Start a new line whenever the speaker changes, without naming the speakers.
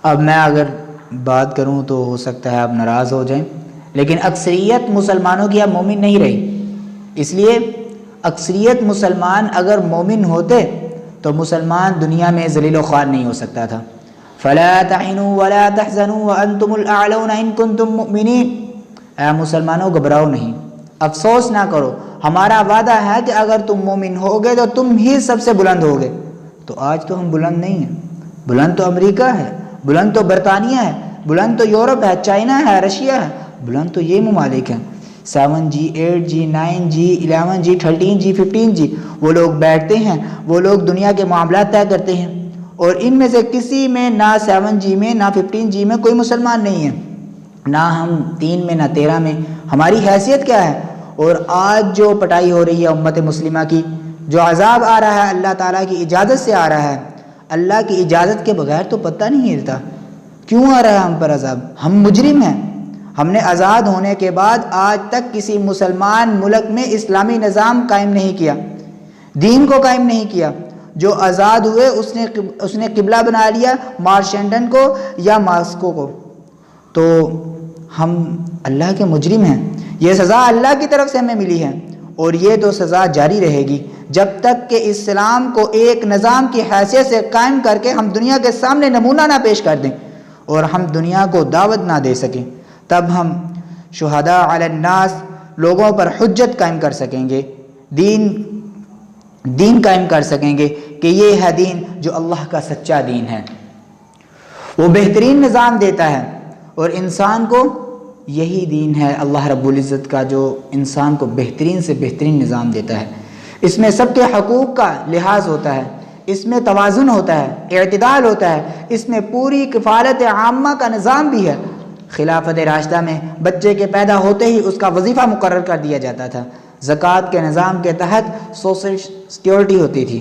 اب میں اگر بات کروں تو ہو سکتا ہے آپ ناراض ہو جائیں، لیکن اکثریت مسلمانوں کی اب مومن نہیں رہی، اس لیے اکثریت مسلمان اگر مومن ہوتے تو مسلمان دنیا میں ذلیل و خوار نہیں ہو سکتا تھا۔ فَلَا تَحِنُوا وَلَا تَحْزَنُوا وَأَنْتُمُ الْأَعْلَوْنَ إِن كُنتُم مُؤْمِنِينَ، اے مسلمانوں گھبراؤ نہیں، افسوس نہ کرو، ہمارا وعدہ ہے کہ اگر تم مومن ہوگے تو تم ہی سب سے بلند ہوگے۔ تو آج تو ہم بلند نہیں ہیں، بلند تو امریکہ ہے، بلند تو برطانیہ ہے، بلند تو یورپ ہے، چائنا ہے، رشیا ہے، بلند تو یہ ممالک ہیں۔ 7G 8G 9G 11G 13G 15G وہ لوگ بیٹھتے ہیں، وہ لوگ دنیا کے معاملات طے کرتے ہیں، اور ان میں سے کسی میں نہ 7G میں نہ 15G میں کوئی مسلمان نہیں ہے، نہ ہم 3 میں نہ 13 میں، ہماری حیثیت کیا ہے؟ اور آج جو پٹائی ہو رہی ہے امت مسلمہ کی، جو عذاب آ رہا ہے اللہ تعالیٰ کی اجازت سے آ رہا ہے، اللہ کی اجازت کے بغیر تو پتہ نہیں ہلتا کیوں آ رہا ہے ہم پر عذاب۔ ہم مجرم ہیں، ہم نے آزاد ہونے کے بعد آج تک کسی مسلمان ملک میں اسلامی نظام قائم نہیں کیا، دین کو قائم نہیں کیا۔ جو آزاد ہوئے اس نے قبلہ بنا لیا مارشینڈن کو یا ماسکو کو، تو ہم اللہ کے مجرم ہیں۔ یہ سزا اللہ کی طرف سے ہمیں ملی ہے، اور یہ تو سزا جاری رہے گی جب تک کہ اسلام کو ایک نظام کی حیثیت سے قائم کر کے ہم دنیا کے سامنے نمونہ نہ پیش کر دیں اور ہم دنیا کو دعوت نہ دے سکیں، تب ہم شہداء علی الناس لوگوں پر حجت قائم کر سکیں گے، دین قائم کر سکیں گے کہ یہ ہے دین جو اللہ کا سچا دین ہے۔ وہ بہترین نظام دیتا ہے، اور انسان کو یہی دین ہے اللہ رب العزت کا جو انسان کو بہترین سے بہترین نظام دیتا ہے۔ اس میں سب کے حقوق کا لحاظ ہوتا ہے، اس میں توازن ہوتا ہے، اعتدال ہوتا ہے، اس میں پوری کفالت عامہ کا نظام بھی ہے۔ خلافت راشدہ میں بچے کے پیدا ہوتے ہی اس کا وظیفہ مقرر کر دیا جاتا تھا، زکوٰۃ کے نظام کے تحت سوشل سیکیورٹی ہوتی تھی،